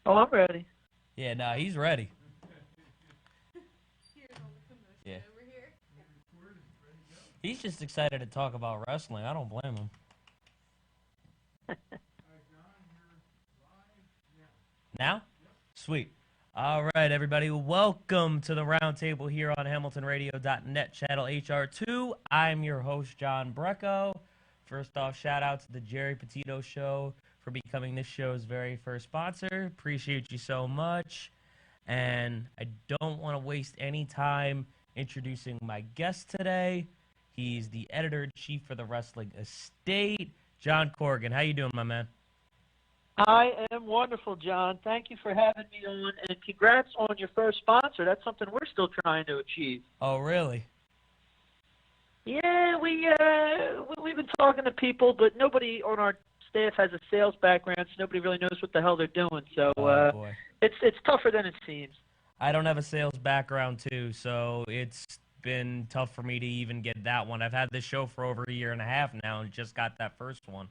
Oh, I'm ready. Yeah, no, he's ready. Yeah. He's just excited to talk about wrestling. I don't blame him. Now? Sweet. All right, everybody. Welcome to the roundtable here on HamiltonRadio.net, channel HR2. I'm your host, John Brecco. First off, shout out to the Jerry Petito Show for becoming this show's very first sponsor. Appreciate you so much. And I don't want to waste any time introducing my guest today. He's the editor-in-chief for the Wrestling Estate, John Corrigan. How you doing, my man? I am wonderful, John. Thank you for having me on, and congrats on your first sponsor. That's something we're still trying to achieve. Oh, really? Yeah, we've been talking to people, but nobody on our staff has a sales background, so nobody really knows what the hell they're doing. So Oh, boy. it's tougher than it seems. I don't have a sales background, too, so it's been tough for me to even get that one. I've had this show for over a year and a half now and just got that first one.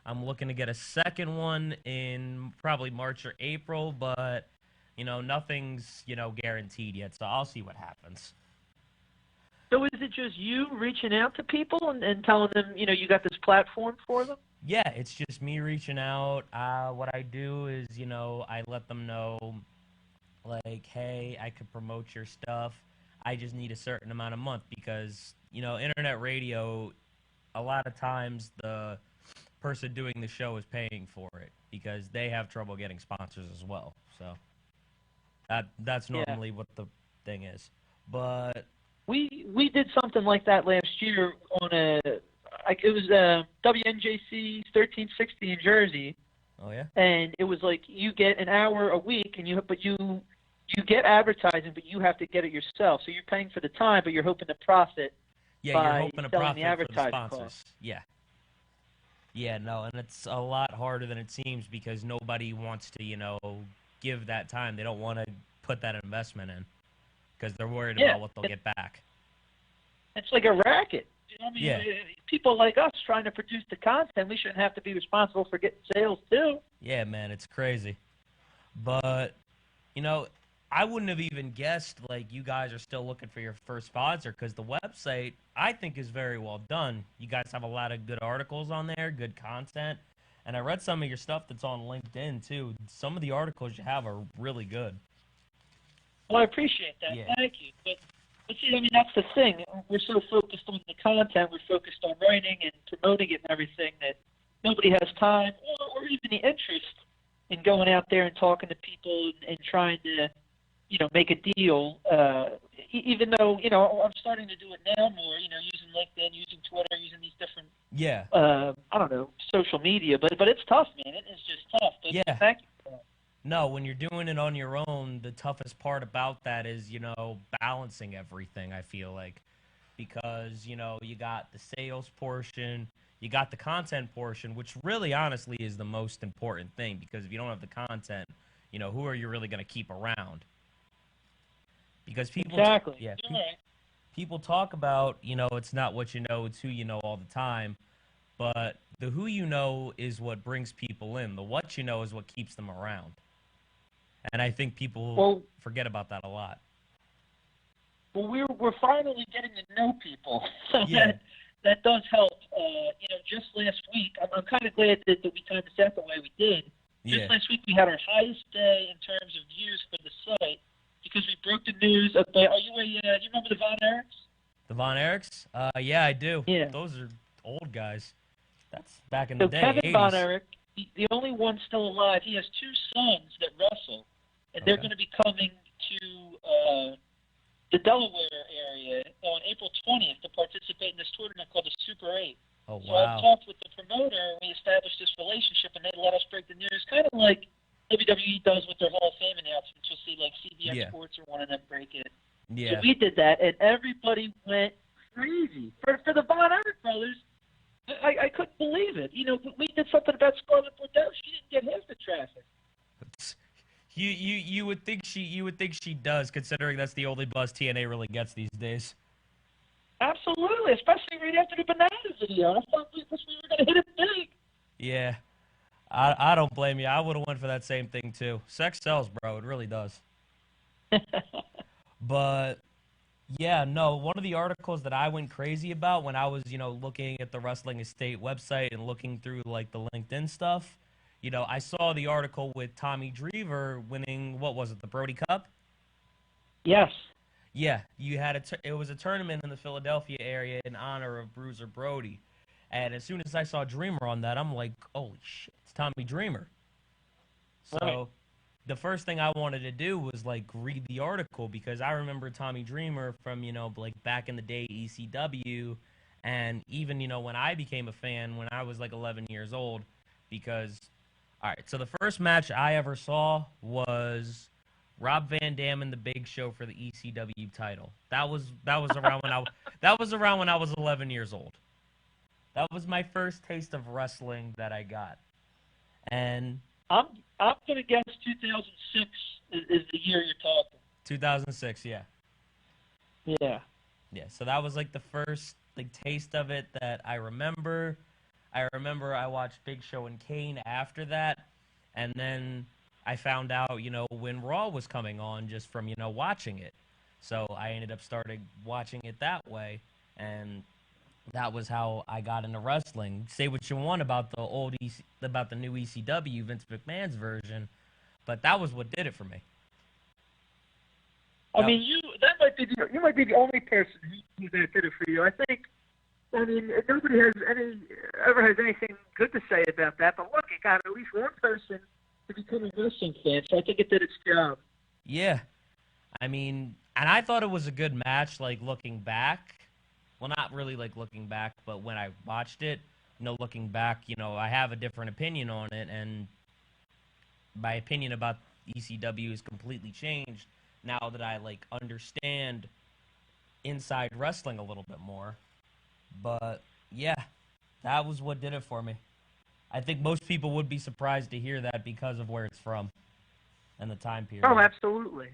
I'm looking to get a second one in probably March or April, but, nothing's, guaranteed yet, so I'll see what happens. So is it just you reaching out to people and telling them, you got this platform for them? Yeah, it's just me reaching out. What I do is, I let them know, like, hey, I could promote your stuff. I just need a certain amount a month because, internet radio, a lot of times the person doing the show is paying for it because they have trouble getting sponsors as well. So that's normally what the thing is. But we did something like that last year on it was WNJC 1360 in Jersey. Oh yeah. And it was like you get an hour a week, and you get advertising, but you have to get it yourself. So you're paying for the time, but you're hoping to profit. Yeah, by you're hoping to selling the profit for the advertising sponsors. cost. Yeah. Yeah, no, and it's a lot harder than it seems because nobody wants to, give that time. They don't want to put that investment in because they're worried about what they'll get back. It's like a racket. Yeah. People like us trying to produce the content, we shouldn't have to be responsible for getting sales too. Yeah, man, it's crazy. But, I wouldn't have even guessed, like, you guys are still looking for your first sponsor because the website, I think, is very well done. You guys have a lot of good articles on there, good content. And I read some of your stuff that's on LinkedIn, too. Some of the articles you have are really good. Well, I appreciate that. Yeah. Thank you. But see, that's the thing. We're so focused on the content, we're focused on writing and promoting it and everything that nobody has time or even the interest in going out there and talking to people and trying to make a deal, even though, I'm starting to do it now more, using LinkedIn, using Twitter, using these different, I don't know, social media. But it's tough, man. It is just tough. But thank you for that. No, when you're doing it on your own, the toughest part about that is, balancing everything, I feel like. Because, you got the sales portion, you got the content portion, which really, honestly, is the most important thing. Because if you don't have the content, who are you really going to keep around? Because people, people talk about, it's not what you know, it's who you know all the time. But the who you know is what brings people in. The what you know is what keeps them around. And I think people forget about that a lot. Well, we're finally getting to know people, so that does help. Just last week, I'm kind of glad that we timed this out the way we did. Just last week, we had our highest day in terms of views for the site. Because we broke the news of do you remember the Von Erichs? The Von Erichs? Yeah, I do. Yeah. Those are old guys. That's back in the day. Kevin 80s. Von Erich, the only one still alive, he has two sons that wrestle, and they're going to be coming to the Delaware area on April 20th to participate in this tournament called the Super 8. Oh, wow. So I talked with the promoter, and we established this relationship, and they let us break the news, kind of like WWE does with their Hall of Fame announcements. You'll see, like, CBS Sports or one of them break it. Yeah. So we did that, and everybody went crazy. For the Von Erich brothers, I couldn't believe it. We did something about Scarlett Bordeaux. She didn't get half the traffic. You would think she does, considering that's the only buzz TNA really gets these days. Absolutely, especially right after the Bananas video. I thought we were going to hit it big. Yeah. I don't blame you. I would have went for that same thing too. Sex sells, bro. It really does. But yeah, no, one of the articles that I went crazy about when I was, looking at the Wrestling Estate website and looking through like the LinkedIn stuff, I saw the article with Tommy Dreamer winning, what was it, the Brody Cup? Yes. Yeah, it was a tournament in the Philadelphia area in honor of Bruiser Brody. And as soon as I saw Dreamer on that, I'm like, holy shit, it's Tommy Dreamer. Right. So the first thing I wanted to do was like read the article because I remember Tommy Dreamer from, like back in the day ECW, and even, when I became a fan when I was like 11 years old. Because all right, so the first match I ever saw was Rob Van Dam and the Big Show for the ECW title. That was around when that was around when I was 11 years old. That was my first taste of wrestling that I got. And I'm I'm gonna guess 2006 is the year you're talking. 2006, yeah. Yeah. Yeah, so that was like the first like taste of it that I remember. I remember I watched Big Show and Kane after that, and then I found out, when Raw was coming on just from, watching it. So I ended up starting watching it that way, and that was how I got into wrestling. Say what you want about about the new ECW, Vince McMahon's version, but that was what did it for me. I mean, you might be the only person who that did it for you. I mean, nobody ever has anything good to say about that. But look, it got at least one person to become a wrestling fan, so I think it did its job. Yeah, I mean, and I thought it was a good match. Like looking back, well, not really like looking back, but when I watched it, looking back, I have a different opinion on it, and my opinion about ECW has completely changed now that I like understand inside wrestling a little bit more. But yeah, that was what did it for me. I think most people would be surprised to hear that because of where it's from and the time period. Oh, absolutely.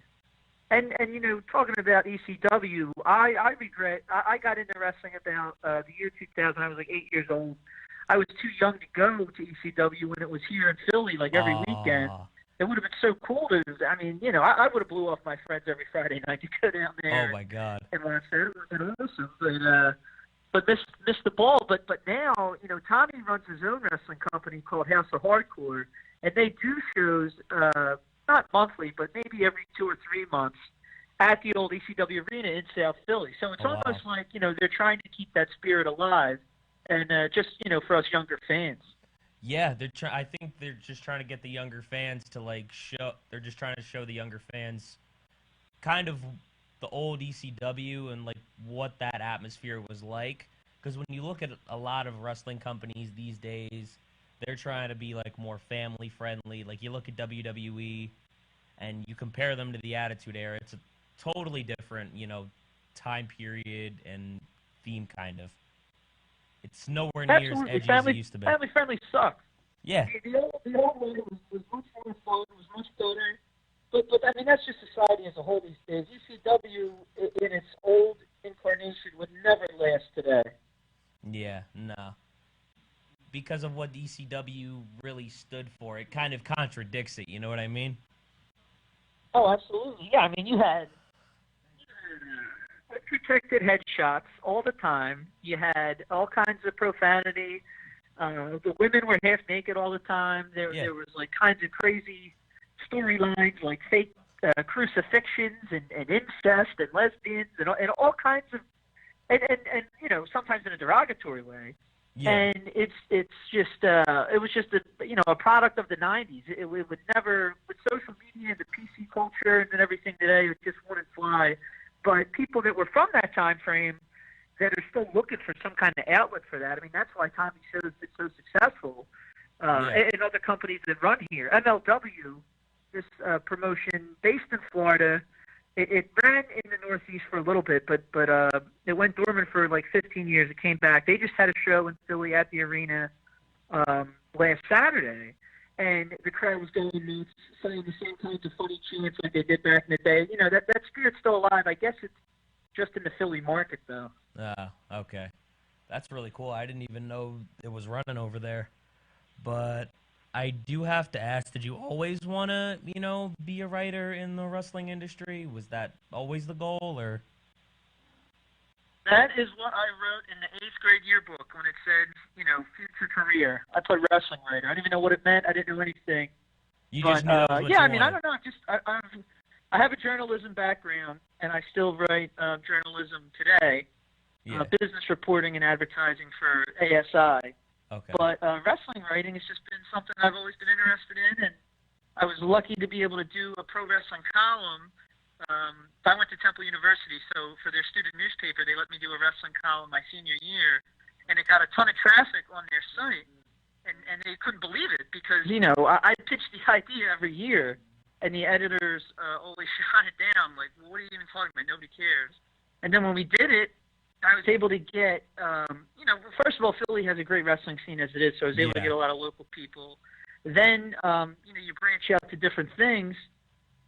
And talking about ECW, I regret I got into wrestling about the year 2000. I was like 8 years old. I was too young to go to ECW when it was here in Philly, like every weekend. It would have been so cool to. I mean, I would have blew off my friends every Friday night to go down there. Oh my God! And watch that. It would have been awesome, but missed the ball. But now, Tommy runs his own wrestling company called House of Hardcore, and they do shows not monthly, but maybe every 2 or 3 months at the old ECW Arena in South Philly. So it's almost like they're trying to keep that spirit alive, and just for us younger fans. Yeah, I think they're just trying to get the younger fans to like show. They're just trying to show the younger fans kind of the old ECW and like what that atmosphere was like. Because when you look at a lot of wrestling companies these days, they're trying to be like more family friendly. Like you look at WWE and you compare them to the Attitude Era, it's a totally different, time period and theme kind of. It's nowhere near as edgy as it used to be. Family friendly sucks. Yeah. The old way was much more fun. It was much better. But I mean, that's just society as a whole these days. ECW in its old incarnation would never last today. Yeah, no. Because of what ECW really stood for, it kind of contradicts it. You know what I mean? Oh, absolutely. Yeah, I mean, you had protected headshots all the time. You had all kinds of profanity. The women were half naked all the time. There was like kinds of crazy storylines, like fake crucifixions and incest and lesbians and all kinds of, and sometimes in a derogatory way. Yeah. And it's just it was just a product of the 90s. It would never, with social media and the PC culture and everything today, it just wouldn't fly. But people that were from that time frame that are still looking for some kind of outlet for that. I mean, that's why Tommy Show's been so successful. And other companies that run here. MLW, this promotion based in Florida, it ran in the Northeast for a little bit, but it went dormant for like 15 years. It came back. They just had a show in Philly at the arena last Saturday, and the crowd was going nuts, saying the same kinds of funny chants like they did back in the day. That spirit's still alive. I guess it's just in the Philly market, though. Okay. That's really cool. I didn't even know it was running over there. But I do have to ask, did you always want to, be a writer in the wrestling industry? Was that always the goal, or? That is what I wrote in the 8th grade yearbook when it said, future career. I put wrestling writer. I didn't even know what it meant. I didn't know anything. You just knew that was what you wanted. I don't know. I have a journalism background, and I still write journalism today, business reporting and advertising for ASI. Okay. But wrestling writing has just been something I've always been interested in, and I was lucky to be able to do a pro wrestling column. I went to Temple University, so for their student newspaper, they let me do a wrestling column my senior year, and it got a ton of traffic on their site, and they couldn't believe it because, I pitched the idea every year, and the editors always shot it down, like, well, what are you even talking about? Nobody cares. And then when we did it, I was able to get, first of all, Philly has a great wrestling scene as it is, so I was able to get a lot of local people. Then, you branch out to different things,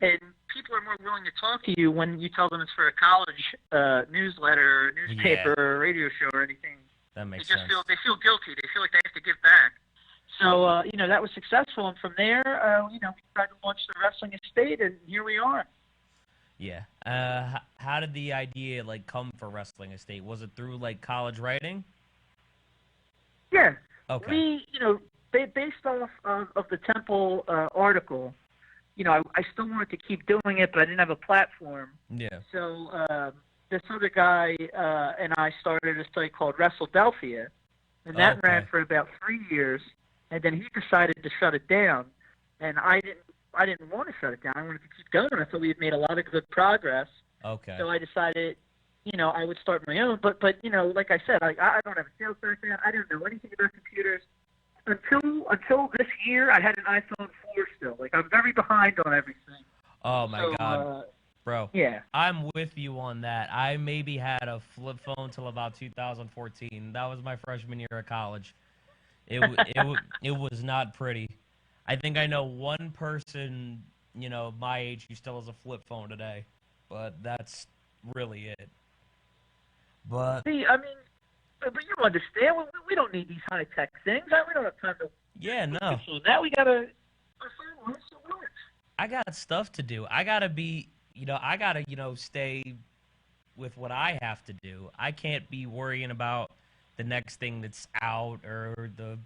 and people are more willing to talk to you when you tell them it's for a college newsletter, or newspaper, or radio show, or anything. That makes sense. They feel guilty. They feel like they have to give back. So, that was successful, and from there, we tried to launch the Wrestling Estate, and here we are. Yeah. How did the idea come for Wrestling Estate? Was it through college writing? Yeah. Okay. We, based off of the Temple article, I still wanted to keep doing it, but I didn't have a platform. Yeah. So this other guy and I started a site called WrestleDelphia, and that ran for about 3 years, and then he decided to shut it down, and I didn't want to shut it down. I wanted to keep going. I thought we had made a lot of good progress. Okay. So I decided, I would start my own. But like I said, I don't have a sales background. I didn't know anything about computers. Until this year, I had an iPhone 4 still. I'm very behind on everything. Oh, my God. Bro. Yeah. I'm with you on that. I maybe had a flip phone till about 2014. That was my freshman year of college. It was not pretty. I think I know one person, my age who still has a flip phone today, but that's really it. But see, but you understand, we don't need these high-tech things. We don't have time to... Yeah, no. Now we got to... I got stuff to do. I got to be, stay with what I have to do. I can't be worrying about the next thing that's out or the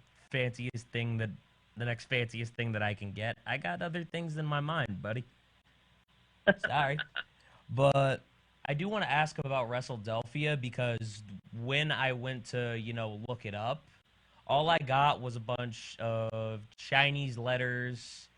next fanciest thing that I can get. I got other things in my mind, buddy. Sorry. But I do want to ask about WrestleDelphia because when I went to, look it up, all I got was a bunch of Chinese letters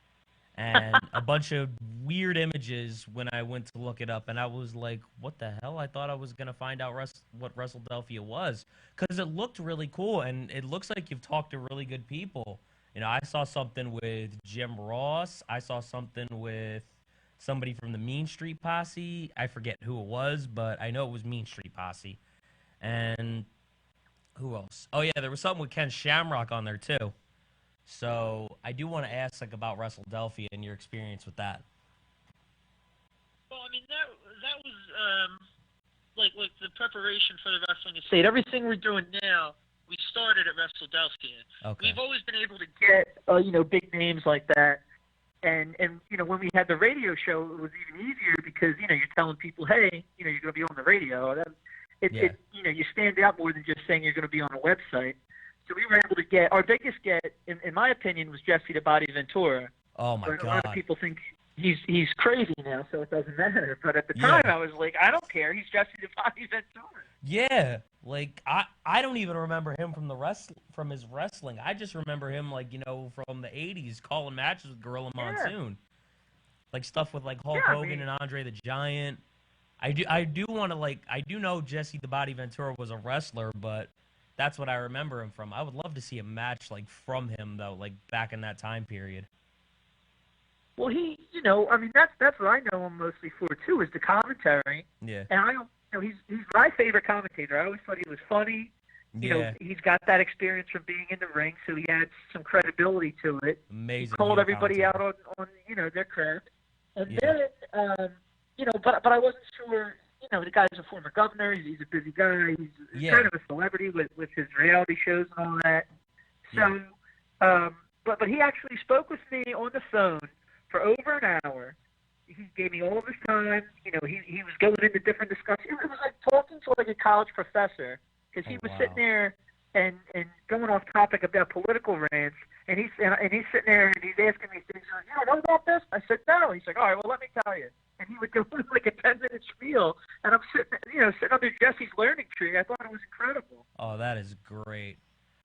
and a bunch of weird images when I went to look it up. And I was like, what the hell? I thought I was going to find out what WrestleDelphia was because it looked really cool. And it looks like you've talked to really good people. I saw something with Jim Ross. I saw something with somebody from the Mean Street Posse. I forget who it was, but I know it was Mean Street Posse. And who else? Oh, yeah, there was something with Ken Shamrock on there, too. So I do want to ask about WrestleDelphia and your experience with that. Well, that was like the preparation for the Wrestling Estate. Everything we're doing now, we started at WrestleDelphia. Okay. We've always been able to get big names like that. And when we had the radio show, it was even easier because, you're telling people, hey, you're going to be on the radio. You stand out more than just saying you're going to be on a website. So we were able to get, our biggest get, in my opinion, was Jesse the Body Ventura. Oh, my God. A lot of people think he's crazy now, so it doesn't matter. But at the time, I was like, I don't care. He's Jesse the Body Ventura. Yeah. I don't even remember him from his wrestling. I just remember him, from the 80s calling matches with Gorilla Monsoon. Stuff with, Hulk Hogan and Andre the Giant. I do want to, I do know Jesse the Body Ventura was a wrestler, but that's what I remember him from. I would love to see a match, from him, though, back in that time period. Well, that's what I know him mostly for, too, is the commentary. Yeah. And he's my favorite commentator. I always thought he was funny. He's got that experience from being in the ring, so he adds some credibility to it. Amazing. He called everybody out on their craft. And then, but I wasn't sure, the guy's a former governor. He's a busy guy. He's kind of a celebrity with his reality shows and all that. So, but he actually spoke with me on the phone for over an hour. He gave me all of his time. He was going into different discussions. It was like talking to like a college professor because he was sitting there and going off topic about political rants. And he's sitting there and he's asking me things. Like, you don't know about this? I said no. He's like, all right, well let me tell you. And he would go through like a 10-minute spiel, and I'm sitting under Jesse's learning tree. I thought it was incredible. Oh, that is great.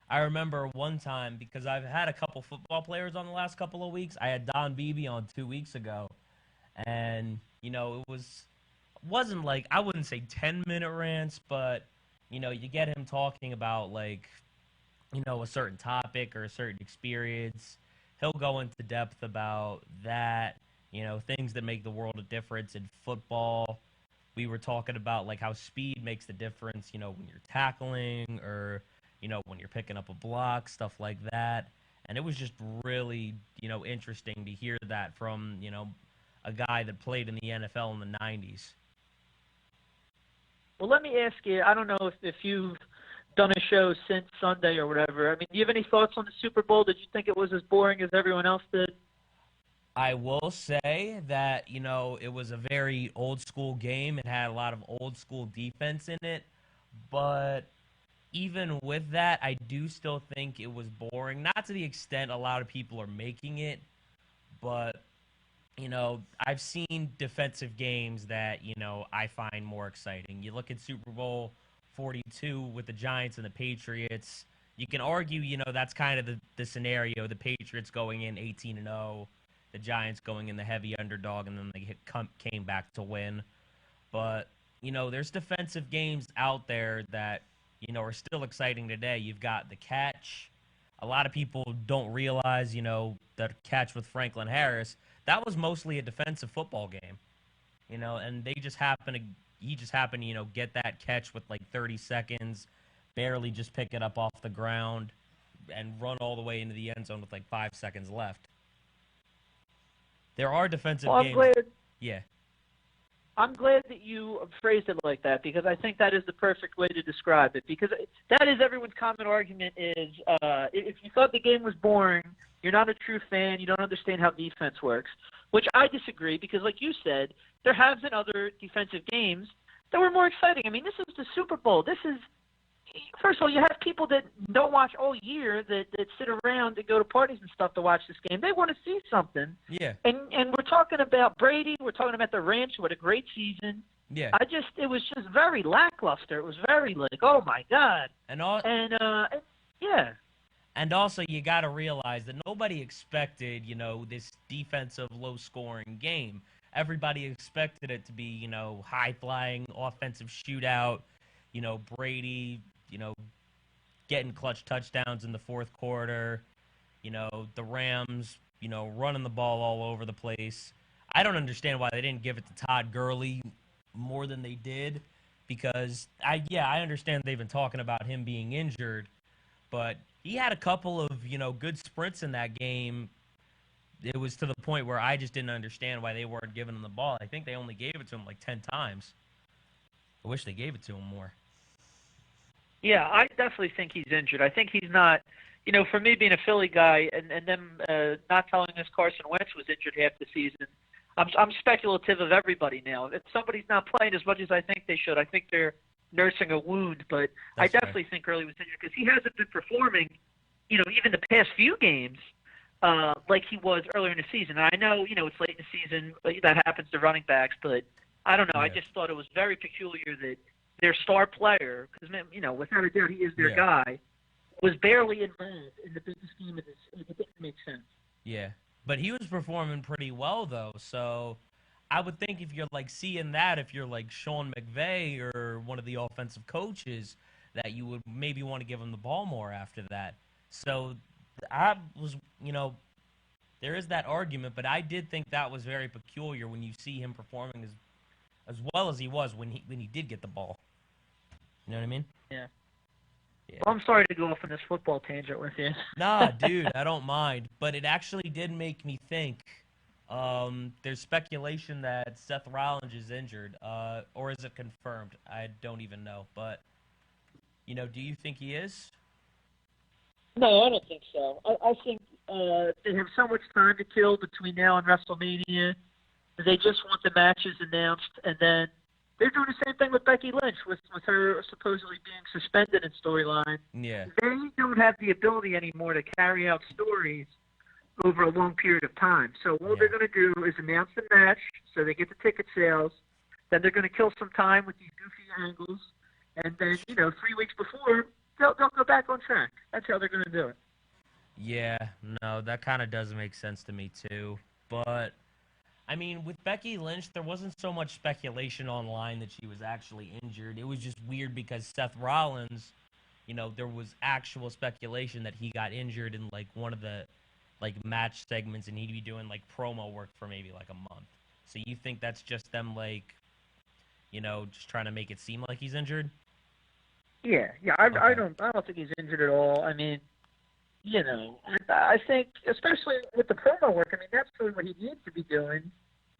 I remember one time, because I've had a couple football players on the last couple of weeks. I had Don Beebe on 2 weeks ago, and it wasn't like, I wouldn't say 10-minute rants, but you get him talking about like a certain topic or a certain experience. He'll go into depth about that. Things that make the world a difference in football. We were talking about like how speed makes the difference, when you're tackling or, when you're picking up a block, stuff like that. And it was just really, interesting to hear that from, a guy that played in the NFL in the 90s. Well, let me ask you, I don't know if you've done a show since Sunday or whatever. I mean, do you have any thoughts on the Super Bowl? Did you think it was as boring as everyone else did? I will say that, it was a very old-school game. It had a lot of old-school defense in it. But even with that, I do still think it was boring. Not to the extent a lot of people are making it. But, I've seen defensive games that, I find more exciting. You look at Super Bowl 42 with the Giants and the Patriots. You can argue, that's kind of the scenario. The Patriots going in 18-0. The Giants going in the heavy underdog, and then they came back to win. But, there's defensive games out there that, are still exciting today. You've got the catch. A lot of people don't realize, the catch with Franklin Harris, that was mostly a defensive football game. And he just happened to, get that catch with like 30 seconds, barely just pick it up off the ground, and run all the way into the end zone with like 5 seconds left. There are defensive games. Yeah. I'm glad that you phrased it like that, because I think that is the perfect way to describe it. Because that is everyone's common argument is if you thought the game was boring, you're not a true fan, you don't understand how defense works, which I disagree, because like you said, there have been other defensive games that were more exciting. I mean, this is the Super Bowl. First of all, you have people that don't watch all year that sit around and go to parties and stuff to watch this game. They want to see something. Yeah. And we're talking about Brady. We're talking about the Rams, who had a great season. Yeah. It was just very lackluster. It was very like, oh my God. Yeah. And also, you got to realize that nobody expected, this defensive, low-scoring game. Everybody expected it to be, high-flying, offensive shootout. Brady, getting clutch touchdowns in the fourth quarter. The Rams, running the ball all over the place. I don't understand why they didn't give it to Todd Gurley more than they did, because I understand they've been talking about him being injured, but he had a couple of, good sprints in that game. It was to the point where I just didn't understand why they weren't giving him the ball. I think they only gave it to him like 10 times. I wish they gave it to him more. Yeah, I definitely think he's injured. I think he's not, for me being a Philly guy and them not telling us Carson Wentz was injured half the season, I'm speculative of everybody now. If somebody's not playing as much as I think they should, I think they're nursing a wound. But I definitely think Gurley was injured because he hasn't been performing, even the past few games like he was earlier in the season. And I know, it's late in the season. That happens to running backs. But I don't know. Yeah. I just thought it was very peculiar that their star player, because, without a doubt he is their guy, was barely involved in the business scheme of this. It didn't make sense. Yeah. But he was performing pretty well, though. So I would think if you're, seeing that, if you're, Sean McVay or one of the offensive coaches, that you would maybe want to give him the ball more after that. So I was, there is that argument, but I did think that was very peculiar when you see him performing as well as he was when he did get the ball. You know what I mean? Yeah. Well, I'm sorry to go off on this football tangent with you. Nah, dude, I don't mind. But it actually did make me think. There's speculation that Seth Rollins is injured, or is it confirmed? I don't even know. But, do you think he is? No, I don't think so. I think they have so much time to kill between now and WrestleMania. They just want the matches announced, and then they're doing the same thing with Becky Lynch, with her supposedly being suspended in storyline. Yeah. They don't have the ability anymore to carry out stories over a long period of time. So all they're going to do is announce the match so they get the ticket sales. Then they're going to kill some time with these goofy angles. And then, 3 weeks before, they'll go back on track. That's how they're going to do it. Yeah, no, that kind of does make sense to me, too. But, I mean, with Becky Lynch, there wasn't so much speculation online that she was actually injured. It was just weird because Seth Rollins, there was actual speculation that he got injured in, like, one of the, like, match segments, and he'd be doing, like, promo work for maybe, like, a month. So you think that's just them, like, just trying to make it seem like he's injured? Yeah. I don't think he's injured at all. I mean, I think, especially with the promo work, I mean, that's really what he needs to be doing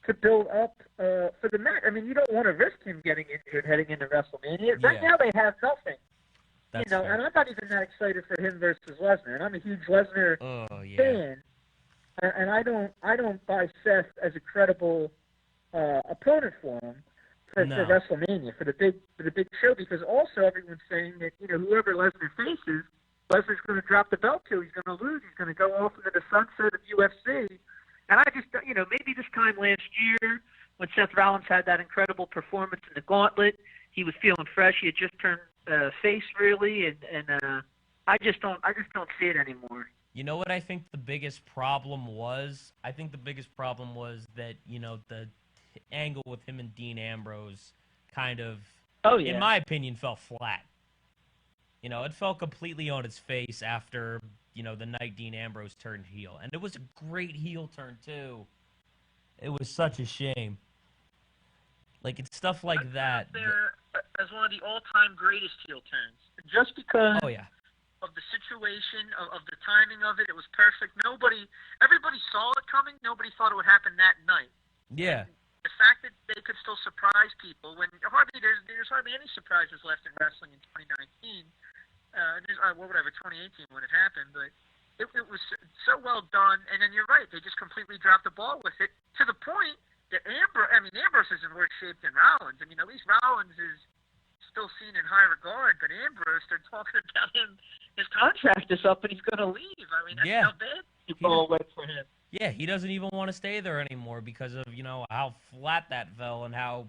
to build up for the match. I mean, you don't want to risk him getting injured heading into WrestleMania. Right now, they have nothing. That's and I'm not even that excited for him versus Lesnar. And I'm a huge Lesnar fan, and I don't buy Seth as a credible opponent for him for WrestleMania for the big show, because also everyone's saying that whoever Lesnar faces, Lesnar's going to drop the belt to. He's going to lose. He's going to go off into the sunset of UFC. And I just, maybe this time last year when Seth Rollins had that incredible performance in the Gauntlet, he was feeling fresh. He had just turned face, really, and I just don't see it anymore. You know what I think the biggest problem was? I think the biggest problem was that, the angle with him and Dean Ambrose kind of, in my opinion, fell flat. It fell completely on its face after, the night Dean Ambrose turned heel. And it was a great heel turn, too. It was such a shame. Like, it's stuff like that. There as one of the all-time greatest heel turns. Just because of the situation, of the timing of it, it was perfect. Everybody saw it coming. Nobody thought it would happen that night. Yeah. And the fact that they could still surprise people when there's hardly any surprises left in wrestling in 2019. 2018 when it happened, but it was so well done. And then you're right, they just completely dropped the ball with it to the point that Ambrose is in worse shape than Rollins. I mean, at least Rollins is still seen in high regard, but Ambrose, they're talking about him. His contract is up and he's going to leave. I mean, that's how bad the ball went for him. Yeah, he doesn't even want to stay there anymore because of, how flat that fell and how,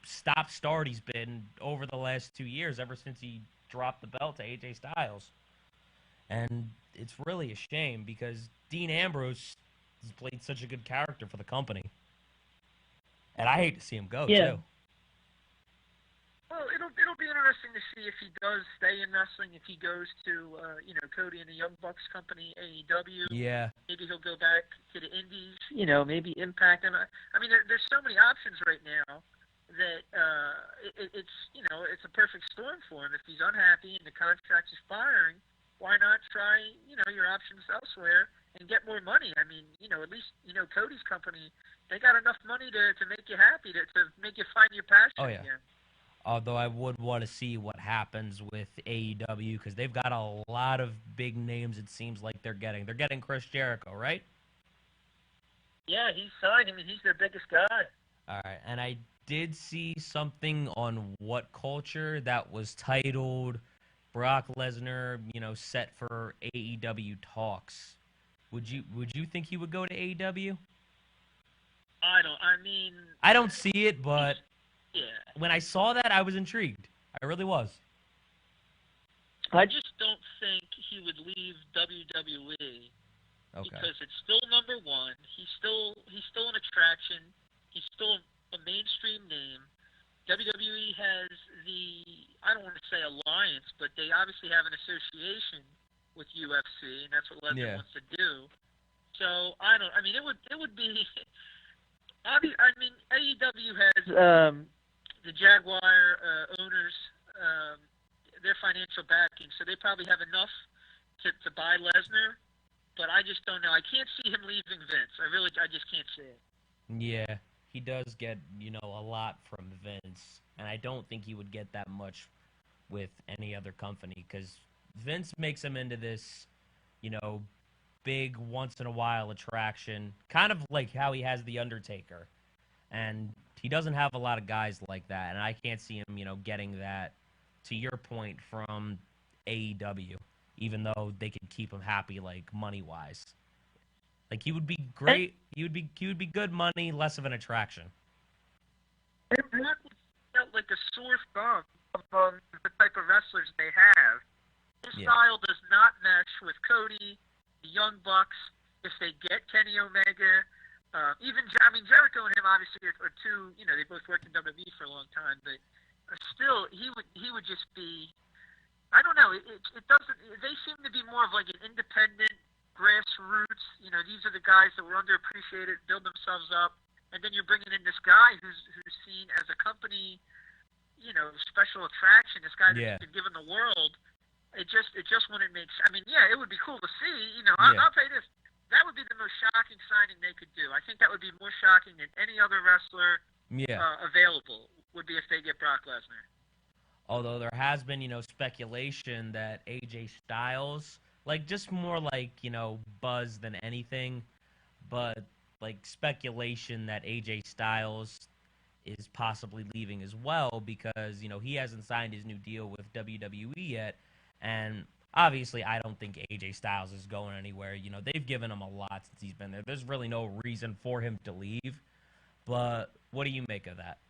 stop-start he's been over the last 2 years, ever since he dropped the belt to AJ Styles. And it's really a shame because Dean Ambrose has played such a good character for the company. And I hate to see him go, too. Well, it'll be interesting to see if he does stay in wrestling, if he goes to, Cody and the Young Bucks company, AEW. Yeah. Maybe he'll go back to the Indies, maybe Impact. And I mean, there's so many options right now that it's a perfect storm for him. If he's unhappy and the contract's expiring, why not try, your options elsewhere and get more money? I mean, at least, Cody's company, they got enough money to make you happy, to make you find your passion again. Although I would want to see what happens with AEW because they've got a lot of big names it seems like they're getting. They're getting Chris Jericho, right? Yeah, he's signed. I mean, he's their biggest guy. All right, and I did see something on What Culture that was titled Brock Lesnar, set for AEW talks. Would you think he would go to AEW? I don't see it, but when I saw that, I was intrigued. I really was. I just don't think he would leave WWE because it's still number one. He's still an attraction. He's still a mainstream name. WWE has I don't want to say alliance, but they obviously have an association with UFC, and that's what Lesnar wants to do. So it would be. AEW has the Jaguar owners, their financial backing, so they probably have enough to buy Lesnar. But I just don't know. I can't see him leaving Vince. I just can't see it. Yeah. He does get, a lot from Vince, and I don't think he would get that much with any other company because Vince makes him into this, big once-in-a-while attraction, kind of like how he has The Undertaker. And he doesn't have a lot of guys like that, and I can't see him, getting that, to your point, from AEW, even though they could keep him happy, like, money-wise. Like, he would be great. He would be good money, less of an attraction. And Brock felt like a sore thumb among the type of wrestlers they have. His style does not mesh with Cody, the Young Bucks. If they get Kenny Omega, Jericho and him obviously are two. They both worked in WWE for a long time, but still, he would just be. I don't know. It doesn't. They seem to be more of like an independent, grassroots. These are the guys that were underappreciated, build themselves up, and then you're bringing in this guy who's seen as a company, special attraction. This guy that's been given the world. It just wouldn't make sense. It would be cool to see. I'll tell you this. That would be the most shocking signing they could do. I think that would be more shocking than any other wrestler available would be if they get Brock Lesnar. Although there has been, speculation that AJ Styles, like just more like, buzz than anything, but like speculation that AJ Styles is possibly leaving as well because, he hasn't signed his new deal with WWE yet. And obviously, I don't think AJ Styles is going anywhere. They've given him a lot since he's been there. There's really no reason for him to leave. But what do you make of that?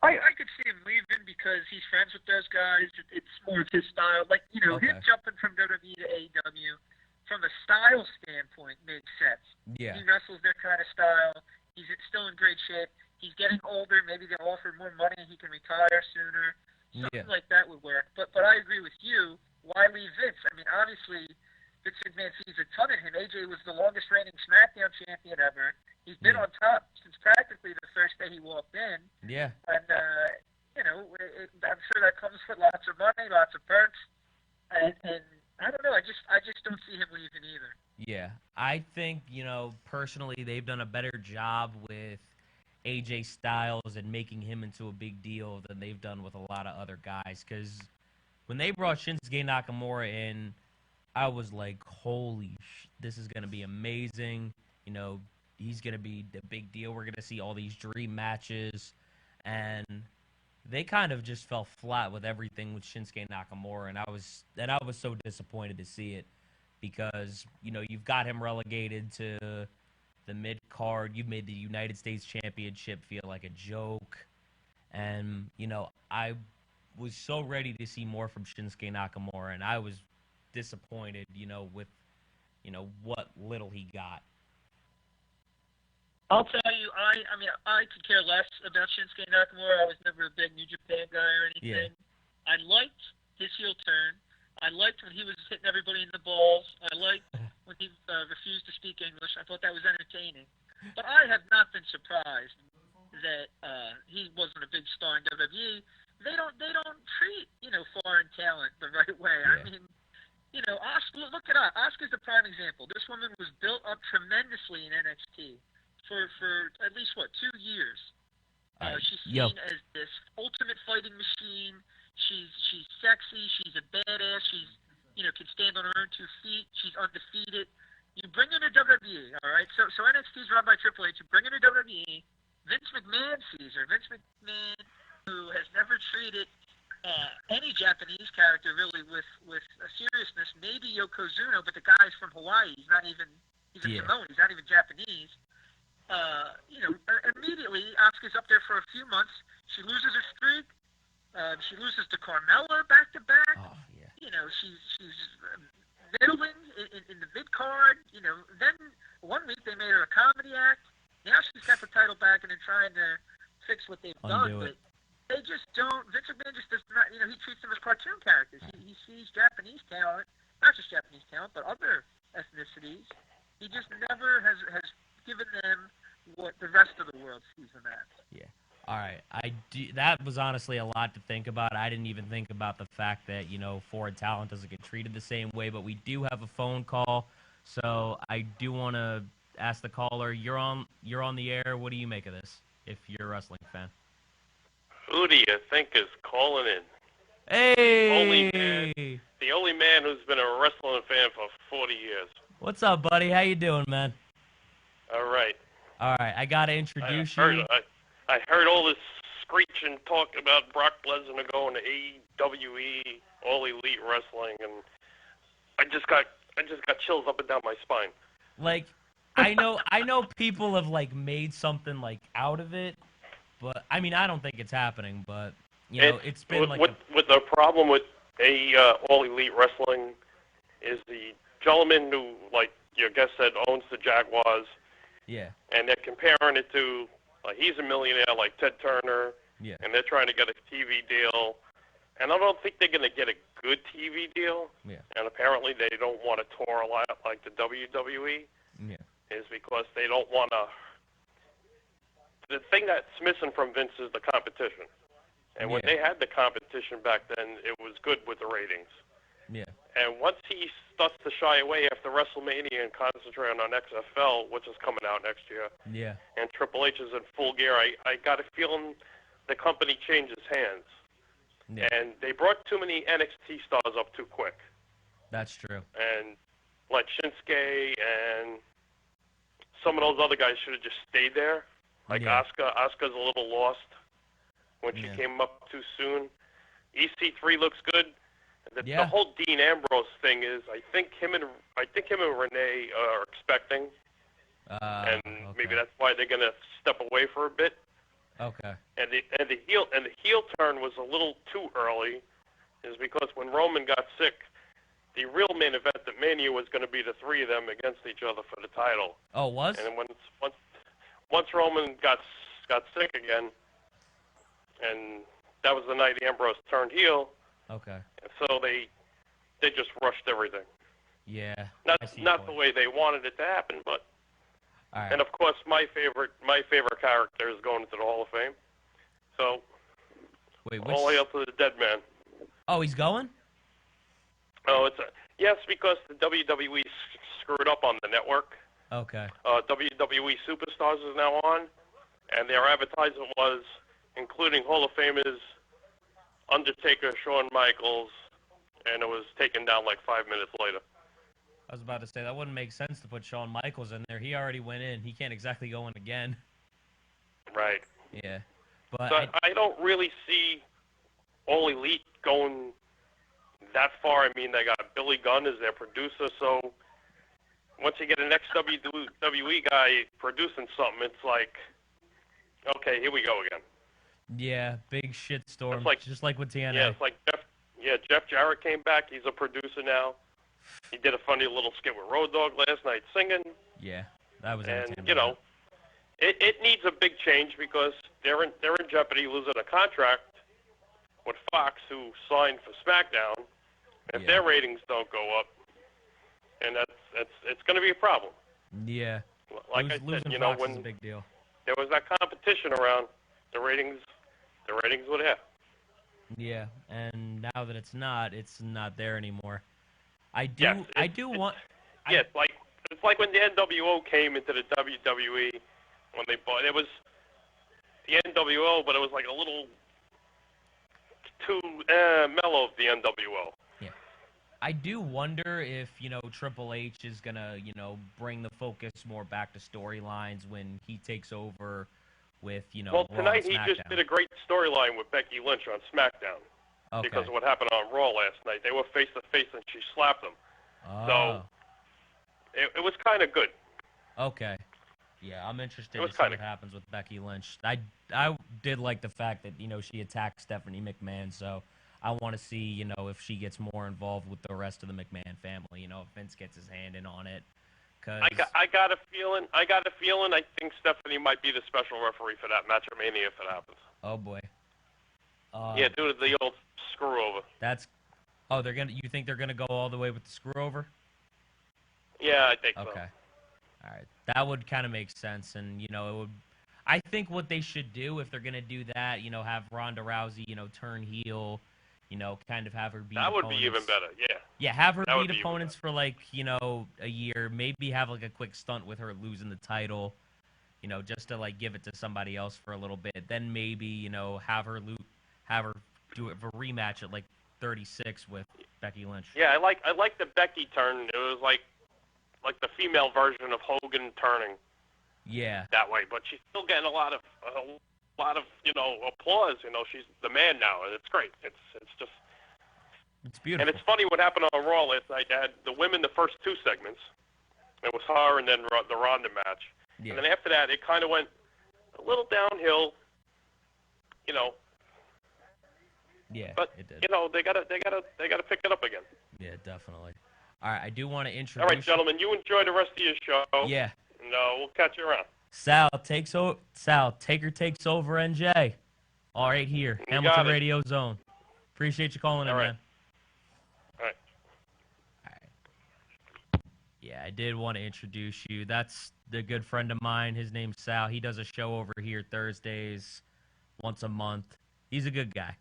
I could see him leaving because he's friends with those guys. It's more of his style. Like, him jumping from WWE to AEW, from a style standpoint, makes sense. Yeah. He wrestles their kind of style. He's still in great shape. He's getting older. Maybe they'll offer more money and he can retire sooner. Something like that would work. But I agree with you. Why leave Vince? Obviously, Vince McMahon sees a ton in him. AJ was the longest reigning SmackDown champion ever. He's been on top since practically the first day he walked in. Yeah. And, I'm sure that comes with lots of money, lots of perks. And I don't know. I just don't see him leaving either. Yeah. I think, personally, they've done a better job with AJ Styles and making him into a big deal than they've done with a lot of other guys. Because when they brought Shinsuke Nakamura in, I was like, holy this is going to be amazing. He's going to be the big deal. We're going to see all these dream matches. And they kind of just fell flat with everything with Shinsuke Nakamura. And I was so disappointed to see it because, you've got him relegated to the mid-card. You've made the United States Championship feel like a joke. And, I was so ready to see more from Shinsuke Nakamura, and I was disappointed, with, what little he got. I'll tell you, I could care less about Shinsuke Nakamura. I was never a big New Japan guy or anything. Yeah. I liked his heel turn. I liked when he was hitting everybody in the balls. I liked when he refused to speak English. I thought that was entertaining. But I have not been surprised that he wasn't a big star in WWE. They don't treat foreign talent the right way. Yeah. Asuka, look at Asuka. Asuka's the prime example. This woman was built up tremendously in NXT for at least 2 years. She's seen as this ultimate fighting machine. She's sexy. She's a badass. She's can stand on her own 2 feet. She's undefeated. You bring her to WWE, all right? So NXT is run by Triple H. You bring her to WWE. Vince McMahon sees her. Vince McMahon, who has never treated any Japanese character really with seriousness. Maybe Yokozuna, but the guy's from Hawaii. He's a Samoan. He's not even Japanese. Immediately, Asuka's up there for a few months. She loses her streak. She loses to Carmella back-to-back. Oh, yeah. She's middling in the mid-card. Then 1 week they made her a comedy act. Now she's got the title back and they're trying to fix what they've done. But they just don't. Vince McMahon just does not, he treats them as cartoon characters. He sees Japanese talent, not just Japanese talent, but other ethnicities. He just never has given them what the rest of the world sees them as. Yeah. All right. That was honestly a lot to think about. I didn't even think about the fact that, foreign talent doesn't get treated the same way, but we do have a phone call. So I do want to ask the caller, you're on the air. What do you make of this if you're a wrestling fan? Who do you think is calling in? Hey, The only man who's been a wrestling fan for 40 years. what's up, buddy? How you doing, man? All right. All right, I gotta I introduce heard you. I heard all this screeching talk about Brock Lesnar going to AEWE, All Elite Wrestling, and I just got chills up and down my spine. Like, I know people have like made something like out of it, but I mean, I don't think it's happening. But it's been like with the problem with All Elite Wrestling is the gentleman who, like your guest said, owns the Jaguars. yeah, And they're comparing it to, he's a millionaire like Ted Turner, yeah, and they're trying to get a TV deal. And I don't think they're going to get a good TV deal. yeah, And apparently they don't want to tour a lot like the WWE, yeah, is because they don't want to. The thing that's missing from Vince is the competition. And when Yeah. they had the competition back then, it was good with the ratings. yeah, And once he starts to shy away after WrestleMania and concentrate on XFL, which is coming out next year, yeah, and Triple H is in full gear, I got a feeling the company changes hands. yeah. And they brought too many NXT stars up too quick. That's true. And like Shinsuke and some of those other guys should have just stayed there. Like Yeah. Asuka. Asuka's a little lost when she Yeah. came up too soon. EC3 looks good. The Yeah. whole Dean Ambrose thing is, I think him and Renee are expecting, and Okay. maybe that's why they're gonna step away for a bit. Okay. And the heel turn was a little too early, is because when Roman got sick, the real main event at Mania was going to be the three of them against each other for the title. Oh, it was? And then once Roman got sick again, and that was the night Ambrose turned heel. Okay. So they just rushed everything. Yeah. Not the way they wanted it to happen, but. All right. And of course, my favorite character is going into the Hall of Fame. So, Wait, all hail to the dead man. Oh, he's going? Oh, yes, because the WWE screwed up on the network. Okay. WWE Superstars is now on, and their advertisement was including Hall of Famers Undertaker, Shawn Michaels, and it was taken down like 5 minutes later. I was about to say, that wouldn't make sense to put Shawn Michaels in there. He already went in. He can't exactly go in again. Right. Yeah. But So I don't really see All Elite going that far. I mean, they got Billy Gunn as their producer, so once you get an ex-WWE guy producing something, it's like, okay, here we go again. yeah, big shit storm. It's like, just like with TNA. Yeah, it's like Jeff Jarrett came back. He's a producer now. He did a funny little skit with Road Dogg last night singing. Yeah, that was And, entertaining. you know, it needs a big change because they're in jeopardy losing a contract with Fox, who signed for SmackDown. If their ratings don't go up, and it's going to be a problem. Yeah. Like I Losing said, you know, Fox is when a big deal. there was that competition around, the ratings were there. Yeah, and now that it's not there anymore. I do want. Yeah, it's like when the NWO came into the WWE when they bought it was the NWO, but it was like a little too mellow of the NWO. Yeah, I do wonder if Triple H is gonna bring the focus more back to storylines when he takes over with Well, Raw tonight and he just SmackDown. did a great storyline with Becky Lynch on SmackDown. Okay. Because of what happened on Raw last night. They were face to face and she slapped him. Oh. So it was kind of good. Okay. Yeah, I'm interested It was to see what kinda- happens with Becky Lynch. I did like the fact that she attacked Stephanie McMahon, so I want to see if she gets more involved with the rest of the McMahon family. If Vince gets his hand in on it. Cause I got a feeling. I think Stephanie might be the special referee for that match at Mania if it happens. Oh boy. Yeah, due to the old screw over. You think they're gonna go all the way with the screw over? Yeah, I think Okay. so. All right. That would kind of make sense, and it would. I think what they should do if they're gonna do that, have Ronda Rousey, turn heel, kind of have her beat That would be opponents. even better. Yeah. Yeah, have her That would beat be even opponents for a year. Maybe have a quick stunt with her losing the title, just to give it to somebody else for a little bit. Then maybe have her do it for a rematch at like 36 with Becky Lynch. Yeah, I like the Becky turn. It was like the female version of Hogan turning. Yeah. That way, but she's still getting a lot of applause. She's the man now, and it's great. It's just. It's beautiful. And it's funny what happened on Raw last night. They had the women the first 2 segments. It was her and then the Ronda match. Yeah. And then after that, it kind of went a little downhill. Yeah, but it did. they gotta pick it up again. Yeah, definitely. All right, I do want to introduce. All right, gentlemen, you enjoy the rest of your show. Yeah. No, we'll catch you around. Sal, Taker takes over NJ. All right, here, You Hamilton got it. Radio Zone. Appreciate you calling in, All right. man. All right. All right. Yeah, I did want to introduce you. That's the good friend of mine. His name's Sal. He does a show over here Thursdays, once a month. He's a good guy.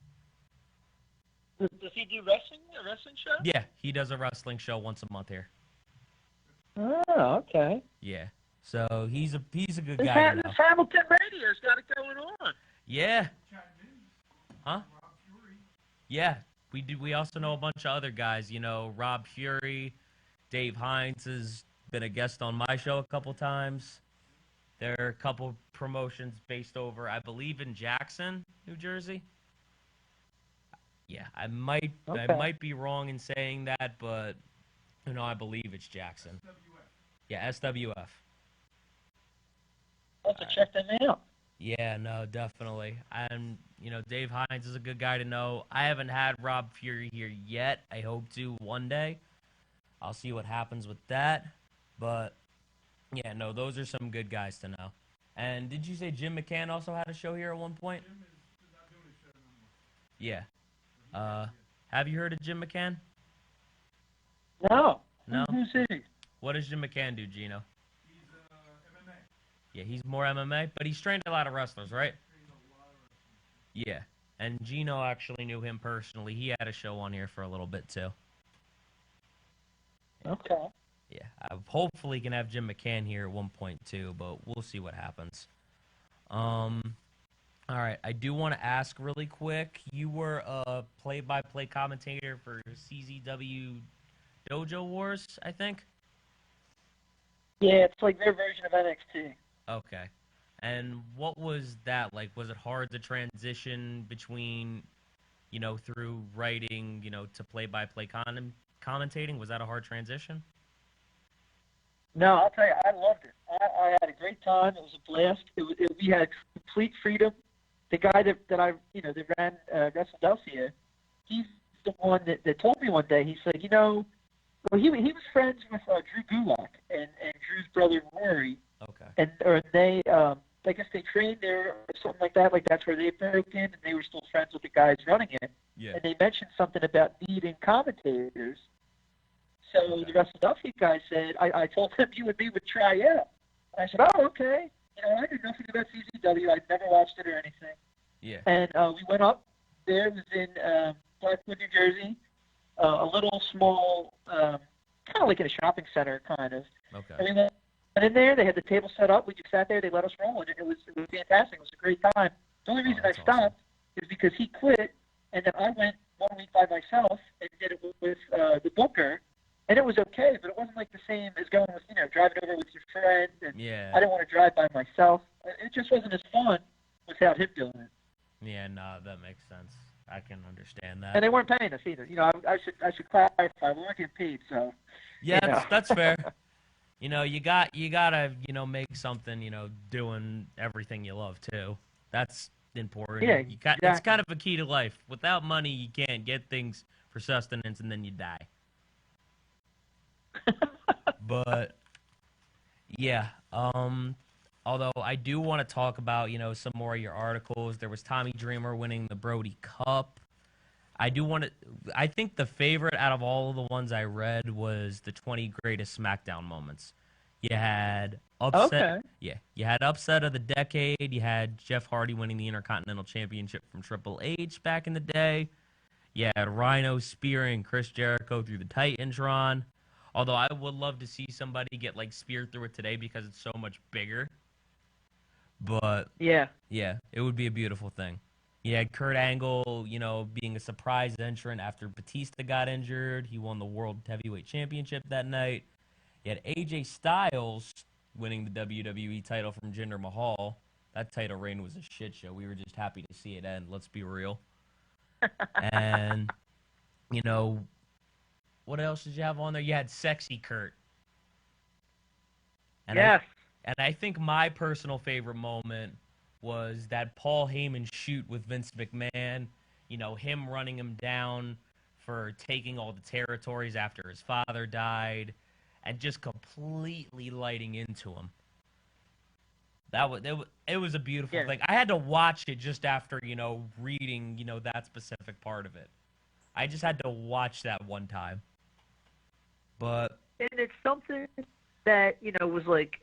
Does he do wrestling? A wrestling show? Yeah, he does a wrestling show once a month here. Oh, okay. Yeah. So he's a good This guy to know. Hamilton Radio's got it going on. Yeah. Huh? Yeah. We also know a bunch of other guys. Rob Fury, Dave Hines has been a guest on my show a couple times. There are a couple promotions based over, I believe, in Jackson, New Jersey. Yeah, I might be wrong in saying that, but I believe it's Jackson. Yeah, SWF. I'll have to check them out. Yeah, no, definitely. And, Dave Hines is a good guy to know. I haven't had Rob Fury here yet. I hope to one day. I'll see what happens with that. But, yeah, no, those are some good guys to know. And did you say Jim McCann also had a show here at one point? Yeah. Have you heard of Jim McCann? No. No? Who's he? What does Jim McCann do, Gino? He's MMA. Yeah, he's more MMA, but he's trained a lot of wrestlers, right? Yeah, and Gino actually knew him personally. He had a show on here for a little bit, too. Okay. Yeah, I hopefully can have Jim McCann here at one point, too, but we'll see what happens. All right, I do want to ask really quick. You were a play-by-play commentator for CZW Dojo Wars, I think? Yeah, it's like their version of NXT. Okay. And what was that like? Was it hard to transition between, through writing, to play-by-play commentating? Was that a hard transition? No, I'll tell you, I loved it. I had a great time. It was a blast. We had complete freedom. The guy that that ran WrestleDelphia, he's the one that told me one day. He said, he was friends with Drew Gulak and Drew's brother Rory. Okay. And they, I guess they trained there or something like that. Like that's where they broke in, and they were still friends with the guys running it. Yeah. And they mentioned something about needing commentators. So the WrestleDelphia guy said, I told him you and me would try out. I said, oh, okay. I knew nothing about CZW. I'd never watched it or anything. Yeah. And we went up there. It was in Blackwood, New Jersey, a little small, kind of like in a shopping center, kind of. Okay. And we went in there. They had the table set up. We just sat there. They let us roll, and it was fantastic. It was a great time. The only reason I stopped is because he quit, and then I went 1 week by myself and did it with the booker. And it was okay, but it wasn't like the same as going with, driving over with your friend. And Yeah. I didn't want to drive by myself. It just wasn't as fun without him doing it. Yeah, no, that makes sense. I can understand that. And they weren't paying us either. I should clarify. We weren't getting paid, so. Yeah, that's fair. You gotta make something, doing everything you love too. That's important. Yeah, It's exactly. kind of a key to life. Without money, you can't get things for sustenance, and then you die. But yeah, although I do want to talk about some more of your articles. There was Tommy Dreamer winning the Brody Cup. I think the favorite out of all of the ones I read was the 20 greatest SmackDown moments. You had upset. Okay. Yeah, you had upset of the decade. You had Jeff Hardy winning the Intercontinental Championship from Triple H back in the day. You had Rhino spearing Chris Jericho through the Titantron. Although I would love to see somebody get speared through it today because it's so much bigger. But Yeah. yeah, it would be a beautiful thing. Yeah, Kurt Angle, being a surprise entrant after Batista got injured. He won the World Heavyweight Championship that night. You had AJ Styles winning the WWE title from Jinder Mahal. That title reign was a shit show. We were just happy to see it end, let's be real. And, what else did you have on there? You had Sexy Kurt. And Yes. I think my personal favorite moment was that Paul Heyman shoot with Vince McMahon. Him running him down for taking all the territories after his father died, and just completely lighting into him. It was a beautiful thing. I had to watch it just after reading that specific part of it. I just had to watch that one time. But it's something that was like